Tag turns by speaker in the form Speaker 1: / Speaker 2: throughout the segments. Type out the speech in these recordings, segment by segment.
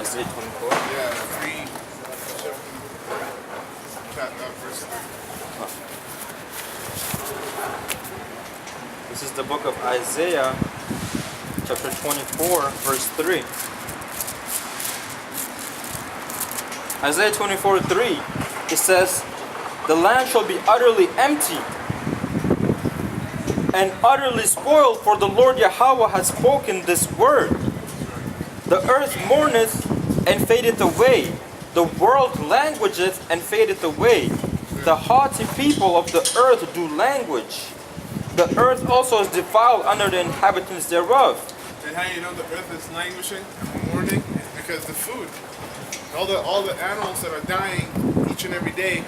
Speaker 1: Isaiah 24.
Speaker 2: Yeah, 3, verse 3.
Speaker 1: This is the book of Isaiah, chapter 24, verse 3. Isaiah 24:3, it says, "The land shall be utterly empty and utterly spoiled, for the Lord Yahweh has spoken this word. The earth mourneth and fadeth away. The world languageth and fadeth away. The haughty people of the earth do language. The earth also is defiled under the inhabitants thereof."
Speaker 2: And how you know the earth is languishing and mourning? Because the food. All the animals that are dying each and every day,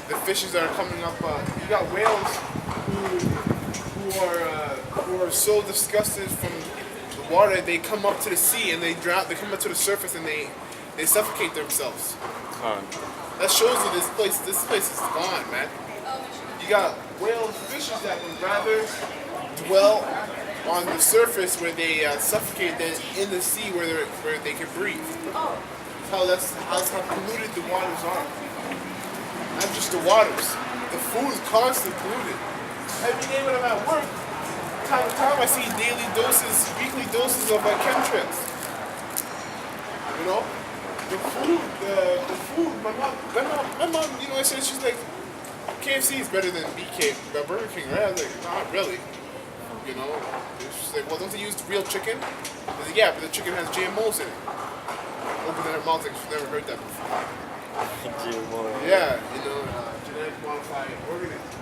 Speaker 2: the fishes that are coming up. You got whales who are so disgusted from the water, they come up to the sea and they drown. They come up to the surface and they suffocate themselves. That shows you this place is gone, man. You got whales, fishes that would rather dwell on the surface where they suffocate than in the sea where they can breathe. That's how polluted the waters are. Not just the waters. The food is constantly polluted. Every day when I'm at work, time to time I see daily doses, weekly doses of chemtrails. You know? The food, my mom, you know, she's like, KFC is better than Burger King, right? I was like, not really. You know? She's like, well, don't they use real chicken? I was like, yeah, but the chicken has GMOs in it. Open her mouth like she's never heard that before.
Speaker 1: GMO.
Speaker 2: Yeah, you know, genetic modified organisms.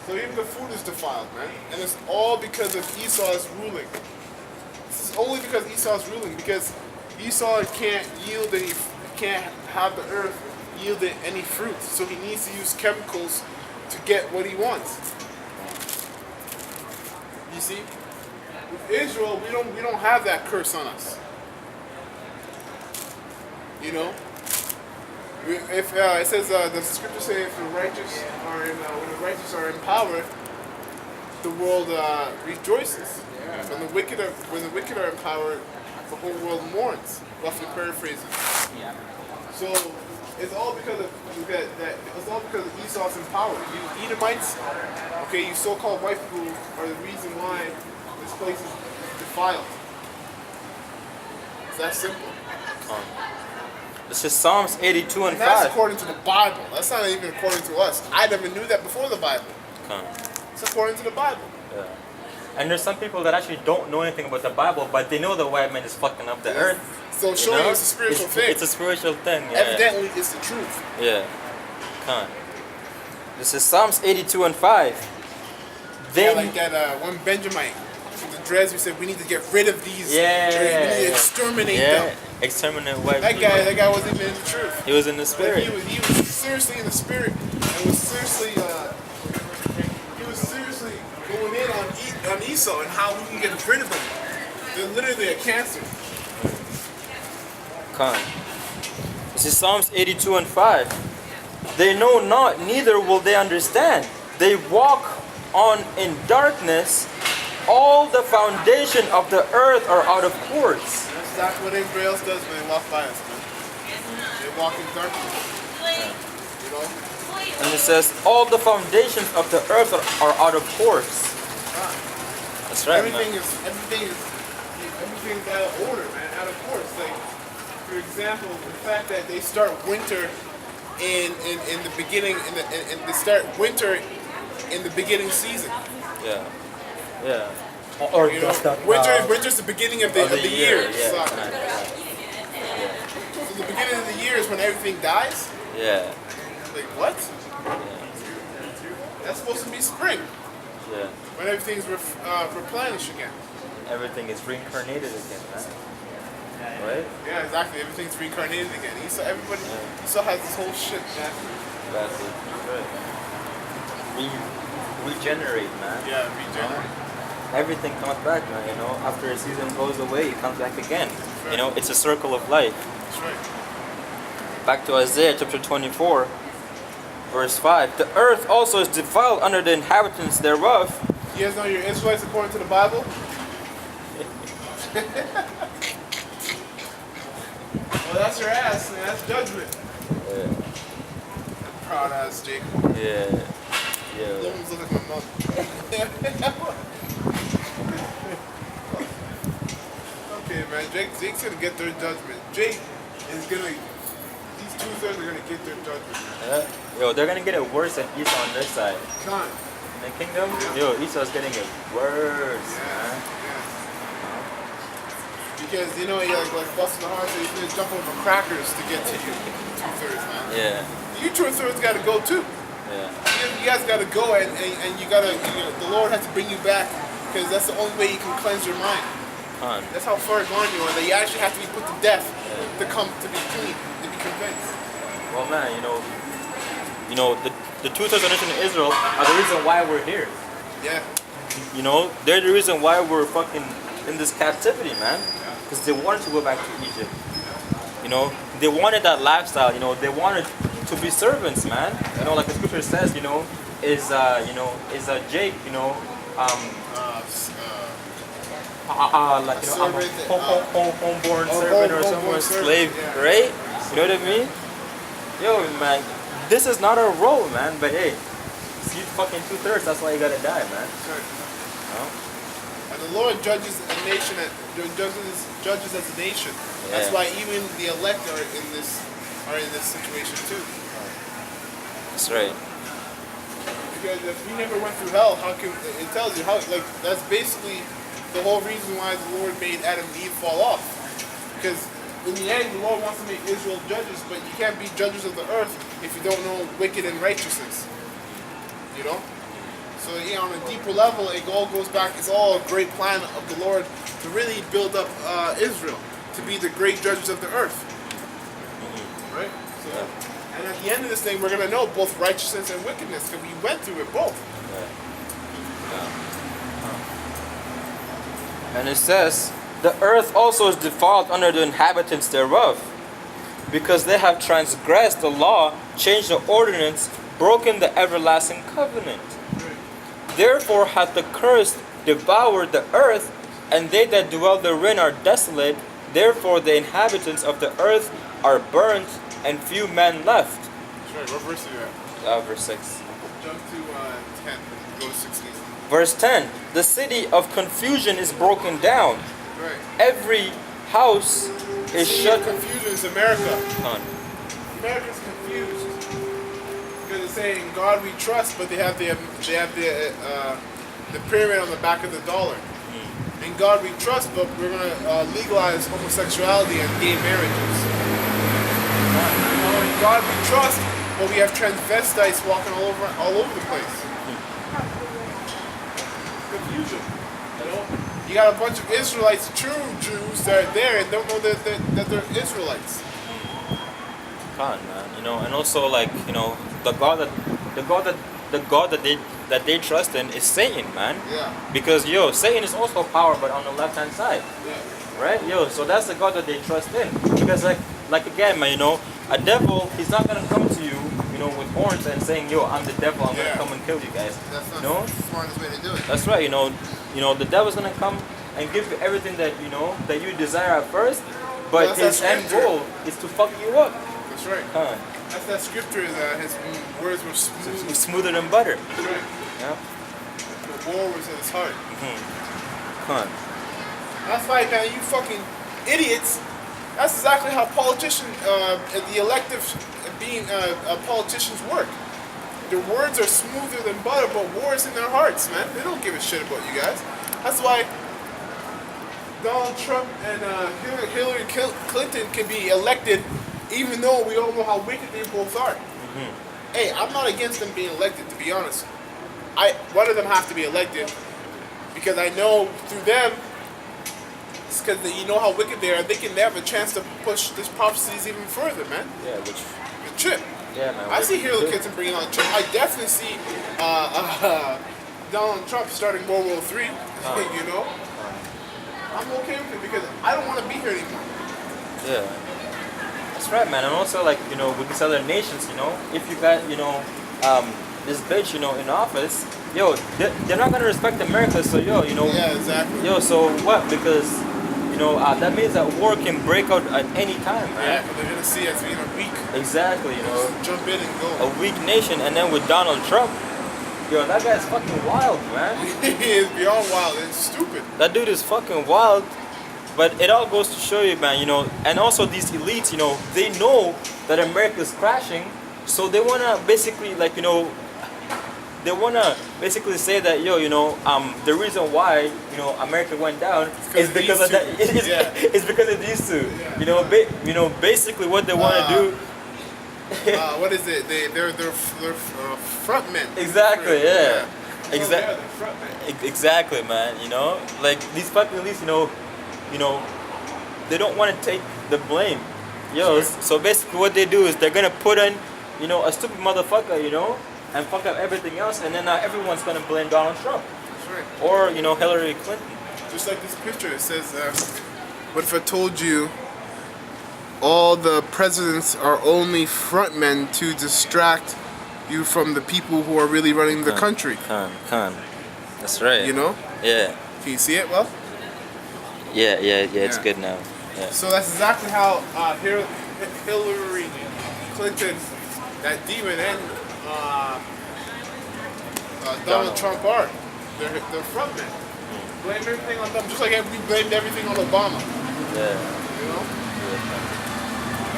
Speaker 2: So even the food is defiled, man. And it's all because of Esau's ruling. This is only because Esau's ruling, because Esau can't have the earth yield any fruit. So he needs to use chemicals to get what he wants. You see? With Israel, we don't have that curse on us. You know, if it says the scripture says if the righteous are when the righteous are in power, the world rejoices. When the wicked are in power, the whole world mourns. Roughly paraphrasing. So it's all because of that. It's all because of Esau's in power. You Edomites, okay, you so-called white people are the reason why this place is defiled. It's that simple.
Speaker 1: This is Psalms 82 and 5.
Speaker 2: That's according to the Bible. That's not even according to us. I never knew that before the Bible. It's according to the Bible.
Speaker 1: Yeah. And there's some people that actually don't know anything about the Bible, but they know the white man is fucking up the earth.
Speaker 2: So showing it's a spiritual thing.
Speaker 1: It's a spiritual thing. Yeah.
Speaker 2: Evidently, it's the truth.
Speaker 1: Yeah. This is Psalms 82 and 5.
Speaker 2: Then, like that one Benjamite. The dreads, we said we need to get rid of these.
Speaker 1: Yeah.
Speaker 2: We need to exterminate them.
Speaker 1: Exterminate white people.
Speaker 2: That guy wasn't even in the truth.
Speaker 1: He was in the spirit.
Speaker 2: Like he was seriously in the spirit and was seriously going in on Esau and how we can get rid of them. They're literally a cancer.
Speaker 1: This is Psalms 82 and 5. They know not, neither will they understand. They walk on in darkness. All the foundation of the earth are out of course.
Speaker 2: That's what Israel does when they walk by us, man. They walk in darkness. You know?
Speaker 1: And it says, all the foundations of the earth are out of course. That's right,
Speaker 2: everything's out of order, man, out of course. Like, for example, the fact that they start winter in the beginning, they start winter in the beginning season.
Speaker 1: Yeah. Yeah. Or
Speaker 2: you know, winter's the beginning of the year.
Speaker 1: Yeah.
Speaker 2: So the beginning of the year is when everything dies?
Speaker 1: Yeah.
Speaker 2: Like what?
Speaker 1: Yeah.
Speaker 2: That's supposed to be spring.
Speaker 1: Yeah.
Speaker 2: When everything's replenished again.
Speaker 1: Everything is reincarnated again, right? Right?
Speaker 2: Yeah, exactly. Everything's reincarnated again. Esau has this whole shit, man.
Speaker 1: That's it. Right. Regenerate, man.
Speaker 2: Yeah, regenerate.
Speaker 1: Everything comes back, man, you know. After a season goes away, it comes back again.
Speaker 2: Right.
Speaker 1: You know, it's a circle of life.
Speaker 2: That's right.
Speaker 1: Back to Isaiah chapter 24, verse 5. The earth also is defiled under the inhabitants thereof.
Speaker 2: You guys know you're Israelites according to the Bible? bust your ass, man. That's judgment.
Speaker 1: Yeah.
Speaker 2: Proud ass, Jake.
Speaker 1: Yeah.
Speaker 2: You
Speaker 1: Yeah.
Speaker 2: almost look like my mom. Okay, man. Jake's gonna get their judgment. Jake is gonna. These 2/3 are gonna get their judgment.
Speaker 1: Yo, they're gonna get it worse than Esau on this side.
Speaker 2: Con.
Speaker 1: In the kingdom, yo, Esau's getting it worse, man.
Speaker 2: Because you know, you're like busting the heart, so he's gonna jump over crackers to get to you. 2/3, man.
Speaker 1: Yeah.
Speaker 2: You 2/3 gotta go too.
Speaker 1: Yeah.
Speaker 2: You guys gotta go and you gotta, the Lord has to bring you back because that's the only way you can cleanse your mind.
Speaker 1: Con.
Speaker 2: That's how far gone you are. That you actually have to be put to death to come to be clean, to be convinced.
Speaker 1: Well, man, the 2/3 of the nation of Israel are the reason why we're here.
Speaker 2: Yeah.
Speaker 1: You know, they're the reason why we're fucking in this captivity, man. Because they wanted to go back to Egypt. You know, they wanted that lifestyle. You know, they wanted to be servants, man. You know, like the scripture says, is Jake, like homeborn servant or someone slave,
Speaker 2: yeah.
Speaker 1: right? You know what I mean? Yo, man, this is not our role, man. But hey, see, fucking 2/3. That's why you gotta die, man. No?
Speaker 2: And the Lord judges a nation, judges as a nation. That's
Speaker 1: Yeah.
Speaker 2: why even the elect are in this situation too.
Speaker 1: That's right.
Speaker 2: Because if we never went through hell, how can it tells you how that's basically the whole reason why the Lord made Adam and Eve fall off. Because in the end, the Lord wants to make Israel judges, but you can't be judges of the earth if you don't know wicked and righteousness. You know. So on a deeper level, it all goes back. It's all a great plan of the Lord to really build up Israel to be the great judges of the earth. Right. So, and at the end of this thing, we're gonna know both righteousness and wickedness because we went through it both.
Speaker 1: And it says, the earth also is defiled under the inhabitants thereof, because they have transgressed the law, changed the ordinance, broken the everlasting covenant. Therefore hath the curse devoured the earth, and they that dwell therein are desolate. Therefore the inhabitants of the earth are burnt, and few men left.
Speaker 2: That's right. What verse are you at?
Speaker 1: Verse 6.
Speaker 2: Jump to 10. Go to 16.
Speaker 1: Verse 10. The city of confusion is broken down.
Speaker 2: Right.
Speaker 1: Every house is shut.
Speaker 2: Confusion is America.
Speaker 1: On.
Speaker 2: America's confused because it's saying God we trust, but they have the pyramid on the back of the dollar. In God we trust, but we're gonna legalize homosexuality and gay marriages. In God we trust, but we have transvestites walking all over the place. Confusion. You got a bunch of Israelites, true Jews that are there and don't know that they're Israelites.
Speaker 1: Man, and also the God that they trust in is Satan, man.
Speaker 2: Yeah.
Speaker 1: Because Satan is also power, but on the left hand side,
Speaker 2: Yeah.
Speaker 1: right? So that's the God that they trust in. Because like again, man, a devil, he's not gonna come to you, with horns and saying, I'm the devil, I'm gonna come and kill you guys.
Speaker 2: That's not the smartest way to do it.
Speaker 1: That's right. The devil's gonna come and give you everything that that you desire at first, but his end goal is to fuck you up.
Speaker 2: That's right. That's that scripture that his words were smooth.
Speaker 1: Smoother than butter.
Speaker 2: That's right.
Speaker 1: Yeah.
Speaker 2: The war was in his heart. That's why, man, you fucking idiots. That's exactly how politicians, the elective politicians work. Their words are smoother than butter, but war is in their hearts, man. They don't give a shit about you guys. That's why Donald Trump and Hillary Clinton can be elected, even though we all know how wicked they both are. Hey, I'm not against them being elected, to be honest. One of them have to be elected because I know through them, because you know how wicked they are, they have a chance to push this prophecies even further, man.
Speaker 1: Yeah,
Speaker 2: the chip.
Speaker 1: Yeah, man.
Speaker 2: I see Hillary Clinton bringing on chip. I definitely see Donald Trump starting World War III. I'm okay with it because I don't want to be here anymore.
Speaker 1: Yeah. That's right, man. And also, with these other nations, if you got, this bitch, in office, they're not gonna respect America. So,
Speaker 2: Yeah, exactly.
Speaker 1: So what? Because, that means that war can break out at any time,
Speaker 2: Yeah,
Speaker 1: man.
Speaker 2: but they're gonna see us being a weak.
Speaker 1: Exactly,
Speaker 2: Jump in and go.
Speaker 1: a weak nation, and then with Donald Trump, that guy's fucking wild, man.
Speaker 2: He is beyond wild. It's stupid.
Speaker 1: That dude is fucking wild. But it all goes to show you, man, and also these elites, they know that America's crashing, so they wanna basically they wanna basically say that the reason why America went down is because of that. It's because of these two. Basically what they wanna do.
Speaker 2: What is it? They're front men.
Speaker 1: Exactly. Yeah.
Speaker 2: Exactly.
Speaker 1: Exactly, man. Like these fucking elites, they don't want to take the blame. So basically what they do is they're gonna put in, a stupid motherfucker, and fuck up everything else, and then now everyone's gonna blame Donald Trump.
Speaker 2: That's right.
Speaker 1: Or, Hillary Clinton.
Speaker 2: Just like this picture, it says, what if I told you all the presidents are only front men to distract you from the people who are really running the country?
Speaker 1: Con. That's right. Yeah.
Speaker 2: Can you see it well?
Speaker 1: Yeah, it's good now. Yeah.
Speaker 2: So that's exactly how Hillary Clinton, that demon, and Donald Trump are. They're front men. Blame everything on them, just like we blamed everything on Obama.
Speaker 1: Yeah.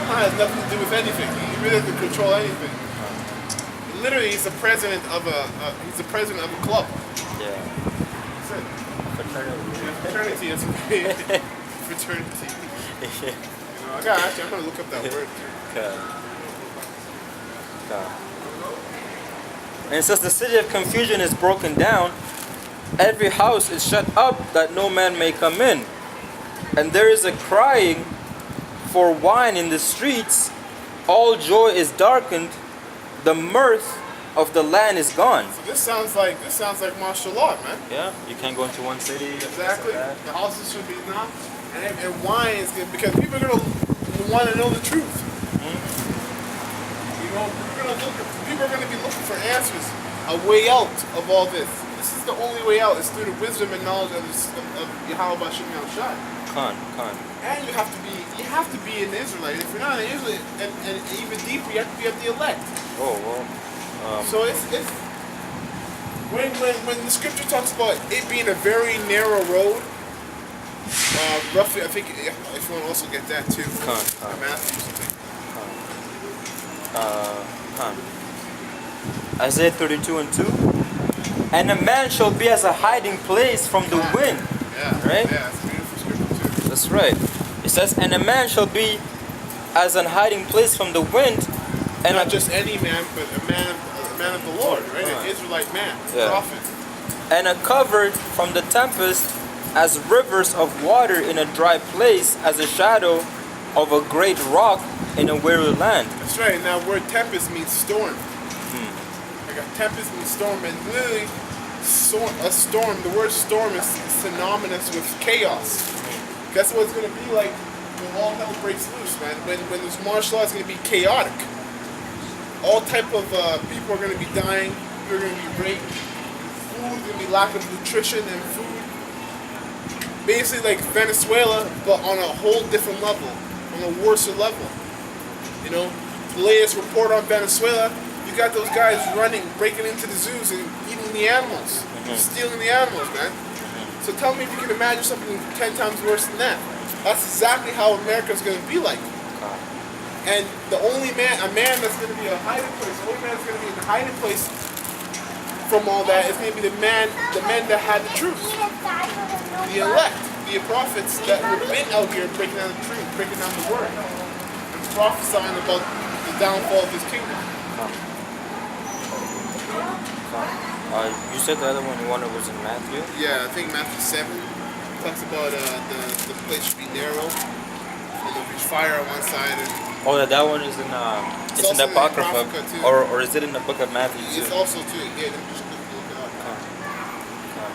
Speaker 2: That has nothing to do with anything. He really doesn't control anything. Literally, he's the president of a club.
Speaker 1: Yeah.
Speaker 2: That's it.
Speaker 1: Fraternity.
Speaker 2: Fraternity is fraternity. I'm gonna look up that word.
Speaker 1: And it says the city of confusion is broken down. Every house is shut up that no man may come in. And there is a crying for wine in the streets. All joy is darkened. The mirth of the land is gone.
Speaker 2: So this sounds like martial law, man.
Speaker 1: Yeah, you can't go into one city.
Speaker 2: Exactly. The houses should be knocked, and wine is good because people are gonna want to know the truth. People are gonna be looking for answers, a way out of all this. This is the only way out. It's through the wisdom and knowledge of Yahweh Shem Shai.
Speaker 1: Con.
Speaker 2: And you have to be an Israelite. If you're not an Israelite, and even deeper, you have to be of the elect.
Speaker 1: Oh well.
Speaker 2: So it's when the scripture talks about it being a very narrow road, roughly, I think if you want to also get that too, Matthew something.
Speaker 1: Isaiah 32:2. And a man shall be as a hiding place from the wind.
Speaker 2: Yeah.
Speaker 1: Right?
Speaker 2: Yeah, it's a beautiful scripture too.
Speaker 1: That's right. It says, and a man shall be as an hiding place from the wind. And
Speaker 2: not just any man, but a man of the Lord, right? An Israelite man, a prophet.
Speaker 1: And a covered from the tempest as rivers of water in a dry place, as a shadow of a great rock in a weary land.
Speaker 2: That's right. Now, word tempest means storm. Like a tempest means storm, and literally, a storm. The word storm is synonymous with chaos. That's what it's going to be like when all hell breaks loose, man. When this martial law is going to be chaotic. All type of people are going to be dying. People are going to be raped. Food is going to be lack of nutrition and food. Basically like Venezuela, but on a whole different level, on a worse level. The latest report on Venezuela, you got those guys running, breaking into the zoos and eating the animals, stealing the animals, man. So tell me if you can imagine something 10 times worse than that. That's exactly how America's going to be like. And the only man, a man that's going to be a hiding place, the only man that's going to be in the hiding place from all that is going to be the men that had the truth. The elect, the prophets that have been out here breaking down the truth, breaking down the word, and prophesying about the downfall of his kingdom.
Speaker 1: You said the other one you wanted was in Matthew?
Speaker 2: Yeah, I think Matthew 7 talks about the place should be narrow, and there'll be fire on one side.
Speaker 1: Oh, that one is in it's in the Apocrypha, or is it in the book of Matthew too?
Speaker 2: It's also too. Yeah, let me just quickly look it up.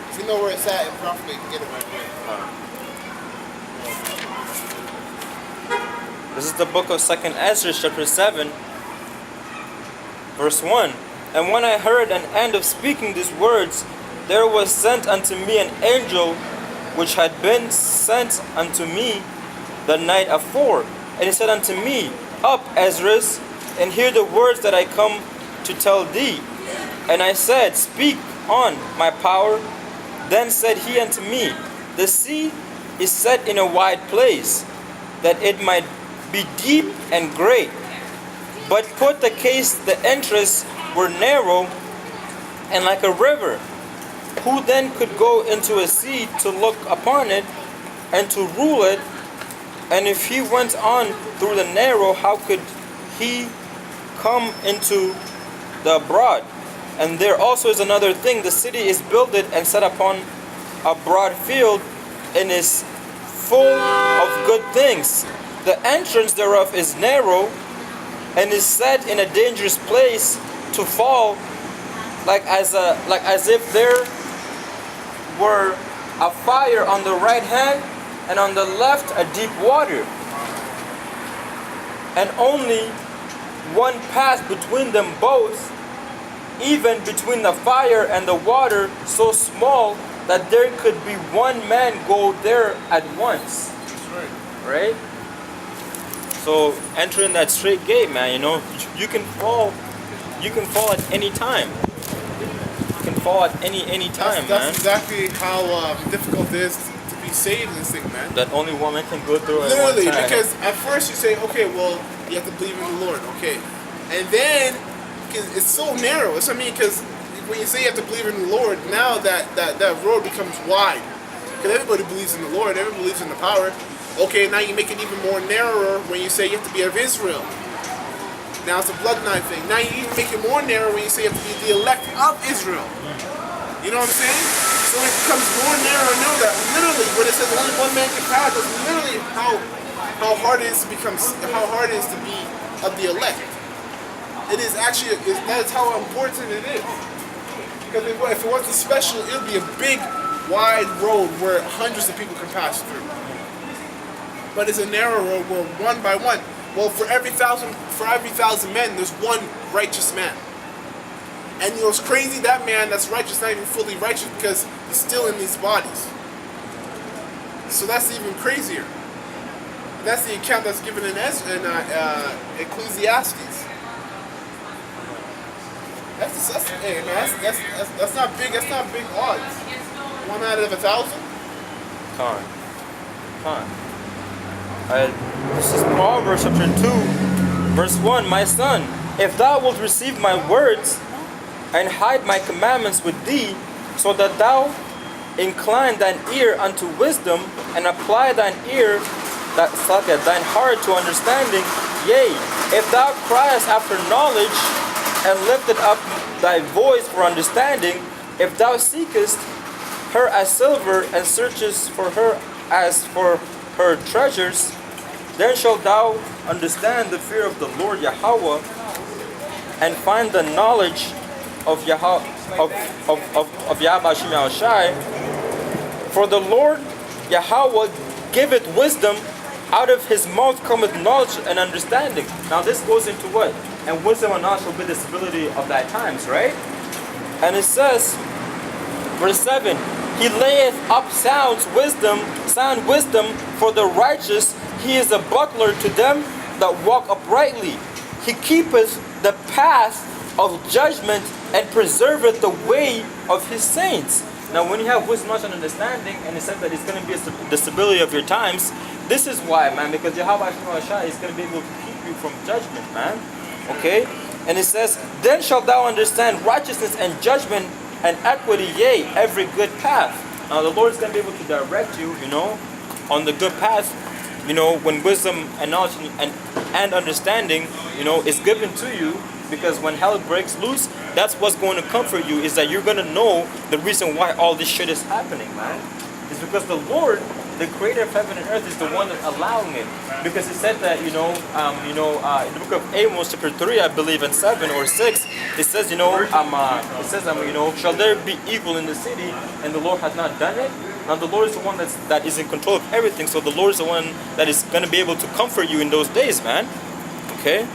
Speaker 2: If you know where it's at in Prophet, you can get it right away.
Speaker 1: This is the book of 2nd Ezra, chapter 7, verse 1. And when I heard an end of speaking these words, there was sent unto me an angel which had been sent unto me the night afore. And he said unto me, Up, Esdras, and hear the words that I come to tell thee. And I said, Speak on, my power. Then said he unto me, The sea is set in a wide place, that it might be deep and great. But put the case the entrance were narrow and like a river. Who then could go into a sea to look upon it and to rule it? And if he went on through the narrow, how could he come into the broad? And there also is another thing. The city is builded and set upon a broad field, and is full of good things. The entrance thereof is narrow, and is set in a dangerous place to fall, like as if there were a fire on the right hand, and on the left a deep water, and only one path between them both, even between the fire and the water, so small that there could be one man go there at once.
Speaker 2: That's right.
Speaker 1: Right? So entering that straight gate, man, you can fall at any time. You can fall at any time,
Speaker 2: that's exactly how difficult it is to be saved in this thing, man.
Speaker 1: That only one man can go through it.
Speaker 2: Literally, because at first you say, okay, well, you have to believe in the Lord, okay. And then, because it's so narrow, that's what I mean, because when you say you have to believe in the Lord, now that road becomes wide. Because everybody believes in the Lord, everybody believes in the power. Okay, now you make it even more narrower when you say you have to be of Israel. Now it's a bloodline thing. Now you even make it more narrow when you say you have to be the elect of Israel. You know what I'm saying? So it becomes more narrow and narrow that literally when it says only one man can pass, that's literally how hard it is to be of the elect. It is actually, that's how important it is. Because if it wasn't special, it would be a big, wide road where hundreds of people can pass through. But it's a narrow road where one by one, well, for every thousand men, there's one righteous man. And you know what's crazy? That man that's righteous, not even fully righteous, because he's still in these bodies. So that's even crazier. That's the account that's given in Ecclesiastes. That's not big. That's not big odds. 1 out of 1,000.
Speaker 1: This is Proverbs chapter 2, verse 1. My son, if thou wilt receive my words and hide my commandments with thee, so that thou incline thine ear unto wisdom and apply thine heart to understanding, yea, if thou criest after knowledge and lifted up thy voice for understanding, if thou seekest her as silver and searchest for her as for her treasures, then shalt thou understand the fear of the Lord Yahweh and find the knowledge of Yahweh Shem Yahushai. For the Lord Yahweh giveth wisdom, out of his mouth cometh knowledge and understanding. Now this goes into what? And wisdom and knowledge will be the stability of thy times, right? And it says, verse 7, He layeth up sound wisdom for the righteous. He is a buckler to them that walk uprightly. He keepeth the path of judgment and preserveth the way of his saints. Now when you have wisdom, knowledge, and understanding, and it says that it's going to be the stability of your times, this is why, man, because Yahweh Shai is going to be able to keep you from judgment, man. Okay? And it says, Then shalt thou understand righteousness and judgment and equity, yea, every good path. Now the Lord is going to be able to direct you, on the good path, when wisdom and knowledge and understanding, is given to you. Because when hell breaks loose, that's what's going to comfort you, is that you're going to know the reason why all this shit is happening, man. It's because the Lord, the creator of heaven and earth, is the one that's allowing it. Because it said that, in the book of Amos, chapter 3, I believe, and 7 or 6, it says, shall there be evil in the city, and the Lord hath not done it? Now the Lord is the one that is in control of everything, so the Lord is the one that is going to be able to comfort you in those days, man. Okay?